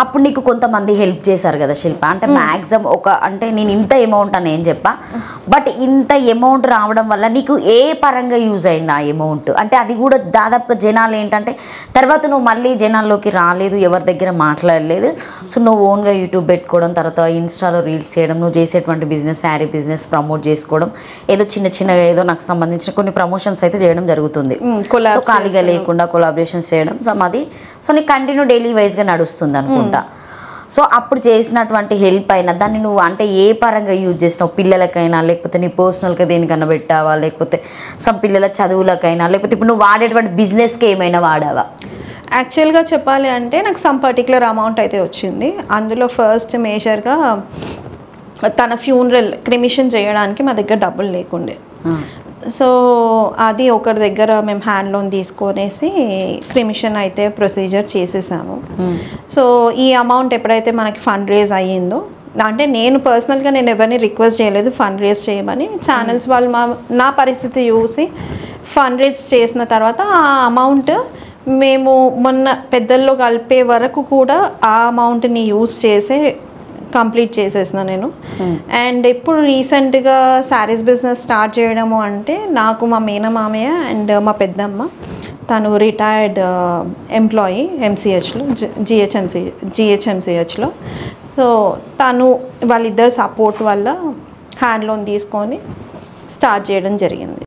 అప్పుడు నీకు కొంతమంది హెల్ప్ చేశారు కదా శిల్ప, అంటే మ్యాక్సిమం అంటే నేను ఇంత అమౌంట్ అని ఏం చెప్పా, బట్ ఇంత అమౌంట్ రావడం వల్ల నీకు ఏ పరంగా యూజ్ అయింది ఆ అమౌంట్? అంటే అది కూడా దాదాపుగా జనాలు ఏంటంటే తర్వాత నువ్వు మళ్ళీ జనాల్లోకి రాలేదు, ఎవరి దగ్గర మాట్లాడలేదు, సో నువ్వు ఓన్గా యూట్యూబ్ పెట్టుకోవడం, తర్వాత ఇన్స్టాలో రీల్స్ చేయడం, నువ్వు చేసేటువంటి బిజినెస్ శారీ బిజినెస్ ప్రమోట్ చేసుకోవడం, ఏదో చిన్నగా ఏదో నాకు సంబంధించిన కొన్ని ప్రమోషన్స్ అయితే చేయడం జరుగుతుంది. సో ఖాళీగా లేకుండా కొలాబరేషన్స్ చేయడం, సో మాది సో నీకు కంటిన్యూ డైలీ వైజ్గా నడుస్తుంది అనుకుంటా. సో అప్పుడు చేసినటువంటి హెల్ప్ అయినా దాన్ని నువ్వు అంటే ఏ పరంగా యూజ్ చేసినావు? పిల్లలకైనా, లేకపోతే నీ పర్సనల్గా దేనికన్నా పెట్టావా, లేకపోతే సమ్ పిల్లల చదువులకైనా, లేకపోతే ఇప్పుడు నువ్వు వాడేటువంటి బిజినెస్కి ఏమైనా వాడావా? యాక్చువల్గా చెప్పాలి అంటే నాకు సమ్ పర్టికులర్ అమౌంట్ అయితే వచ్చింది. అందులో ఫస్ట్ మేజర్గా తన ఫ్యూనరల్ క్రిమిషన్ చేయడానికి మా దగ్గర డబ్బులు లేకుండే. సో అది ఒకరి దగ్గర మేము హ్యాండ్ లోన్ తీసుకొనేసి క్రిమిషన్ అయితే ప్రొసీజర్ చేసేసాము. సో ఈ అమౌంట్ ఎప్పుడైతే మనకి ఫండ్ రేజ్ అయ్యిందో, అంటే నేను పర్సనల్గా నేను ఎవరిని రిక్వెస్ట్ చేయలేదు ఫండ్ రేజ్ చేయమని. ఛానల్స్ వాళ్ళు నా పరిస్థితి చూసి ఫండ్ రేజ్ చేసిన తర్వాత ఆ అమౌంట్ మేము మొన్న పెద్దల్లో కలిపే వరకు కూడా ఆ అమౌంట్ని యూజ్ చేసే కంప్లీట్ చేసేసిన నేను. అండ్ ఇప్పుడు రీసెంట్గా శారీస్ బిజినెస్ స్టార్ట్ చేయడము అంటే నాకు మా మేనమామయ్య అండ్ మా పెద్దమ్మ, తను రిటైర్డ్ ఎంప్లాయీ ఎంసీహెచ్లో, జిహెచ్ఎంసీహెచ్లో. సో తను వాళ్ళిద్దరు సపోర్ట్ వల్ల హ్యాండ్ లోన్ తీసుకొని స్టార్ట్ చేయడం జరిగింది.